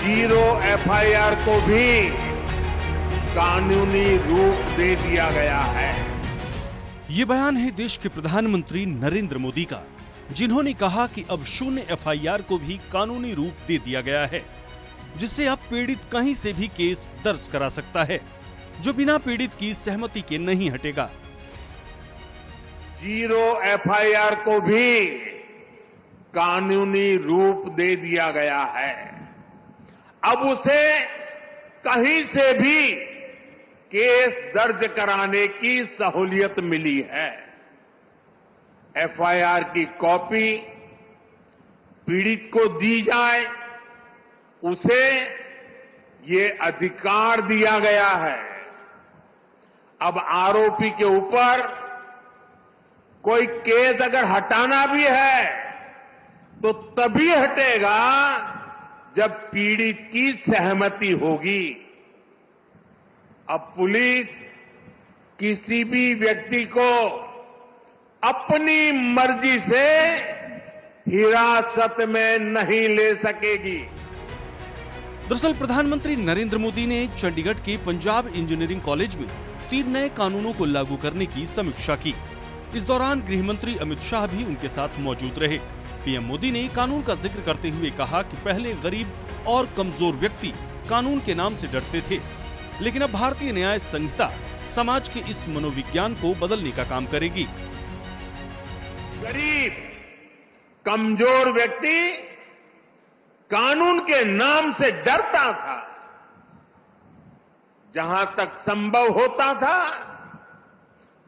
Zero FIR को भी कानूनी रूप दे दिया गया है। ये बयान है देश के प्रधानमंत्री नरेंद्र मोदी का, जिन्होंने कहा कि अब शून्य एफआईआर को भी कानूनी रूप दे दिया गया है, जिससे अब पीड़ित कहीं से भी केस दर्ज करा सकता है, जो बिना पीड़ित की सहमति के नहीं हटेगा। जीरो एफआईआर को भी कानूनी रूप दे दिया गया है। अब उसे कहीं से भी केस दर्ज कराने की सहूलियत मिली है। एफआईआर की कॉपी पीड़ित को दी जाए, उसे ये अधिकार दिया गया है। अब आरोपी के ऊपर कोई केस अगर हटाना भी है तो तभी हटेगा जब पीड़ित की सहमति होगी। अब पुलिस किसी भी व्यक्ति को अपनी मर्जी से हिरासत में नहीं ले सकेगी। दरअसल प्रधानमंत्री नरेंद्र मोदी ने चंडीगढ़ के पंजाब इंजीनियरिंग कॉलेज में 3 नए कानूनों को लागू करने की समीक्षा की। इस दौरान गृह मंत्री अमित शाह भी उनके साथ मौजूद रहे। पीएम मोदी ने कानून का जिक्र करते हुए कहा कि पहले गरीब और कमजोर व्यक्ति कानून के नाम से डरते थे, लेकिन अब भारतीय न्याय संहिता समाज के इस मनोविज्ञान को बदलने का काम करेगी। गरीब कमजोर व्यक्ति कानून के नाम से डरता था। जहां तक संभव होता था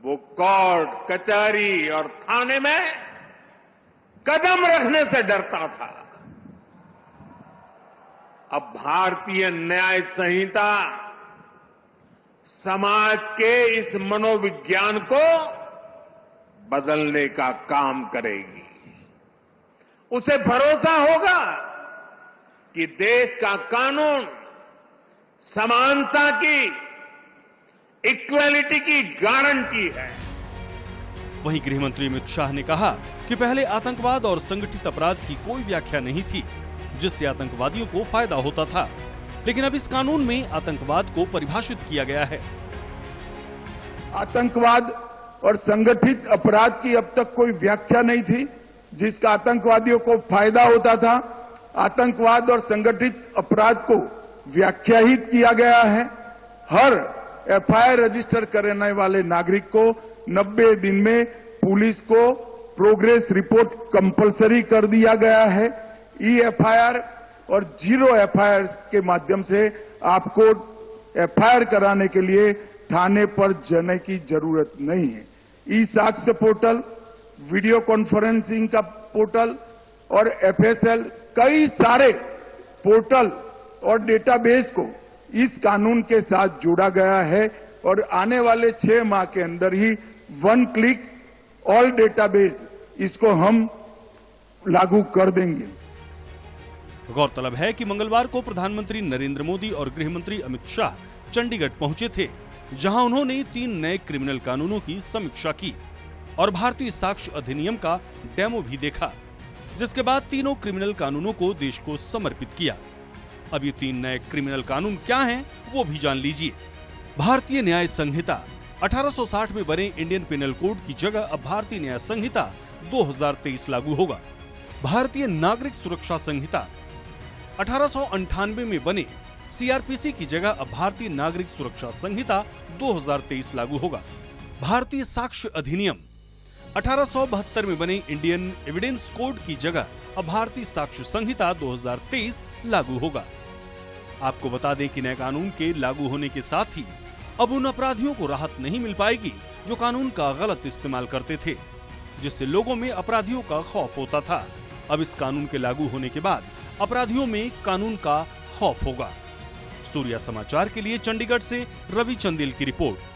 वो कोर्ट, कचहरी और थाने में कदम रखने से डरता था। अब भारतीय न्याय संहिता समाज के इस मनोविज्ञान को बदलने का काम करेगी। उसे भरोसा होगा कि देश का कानून समानता की, इक्वालिटी की गारंटी है। वहीं गृह मंत्री अमित शाह ने कहा कि पहले आतंकवाद और संगठित अपराध की कोई व्याख्या नहीं थी, जिससे आतंकवादियों को फायदा होता था, लेकिन अब इस कानून में आतंकवाद को परिभाषित किया गया है। आतंकवाद और संगठित अपराध की अब तक कोई व्याख्या नहीं थी, जिसका आतंकवादियों को फायदा होता था। आतंकवाद और संगठित अपराध को व्याख्याहित किया गया है। हर एफआईआर रजिस्टर करने वाले नागरिक को 90 दिन में पुलिस को प्रोग्रेस रिपोर्ट कंपलसरी कर दिया गया है। ई एफआईआर और जीरो एफआईआर के माध्यम से आपको एफआईआर कराने के लिए थाने पर जाने की जरूरत नहीं है। ई साक्ष्य पोर्टल, वीडियो कॉन्फ्रेंसिंग का पोर्टल और एफएसएल, कई सारे पोर्टल और डेटाबेस को इस कानून के साथ जोड़ा गया है और आने वाले 6 माह के अंदर ही 1 क्लिक ऑल डेटाबेस इसको हम लागू कर देंगे। गौरतलब है कि मंगलवार को प्रधानमंत्री नरेंद्र मोदी और गृह मंत्री अमित शाह चंडीगढ़ पहुंचे थे, जहां उन्होंने 3 नए क्रिमिनल कानूनों की समीक्षा की और भारतीय साक्ष्य अधिनियम का डेमो भी देखा, जिसके बाद तीनों क्रिमिनल कानूनों को देश को समर्पित किया। अब ये 3 नए क्रिमिनल कानून क्या हैं, वो भी जान लीजिए। भारतीय न्याय संहिता 1860 में बने इंडियन पिनल कोड की जगह अब भारतीय न्याय संहिता 2023 लागू होगा। भारतीय नागरिक सुरक्षा संहिता 1898 में बने सीआरपीसी की जगह अब भारतीय नागरिक सुरक्षा संहिता 2023 लागू होगा। भारतीय साक्ष्य अधिनियम 1872 में बने इंडियन एविडेंस कोड की जगह अब भारतीय साक्ष्य संहिता 2023 लागू होगा। आपको बता दें कि नए कानून के लागू होने के साथ ही अब उन अपराधियों को राहत नहीं मिल पाएगी जो कानून का गलत इस्तेमाल करते थे, जिससे लोगों में अपराधियों का खौफ होता था। अब इस कानून के लागू होने के बाद अपराधियों में कानून का खौफ होगा। सूर्या समाचार के लिए चंडीगढ़ से रवि चंदेल की रिपोर्ट।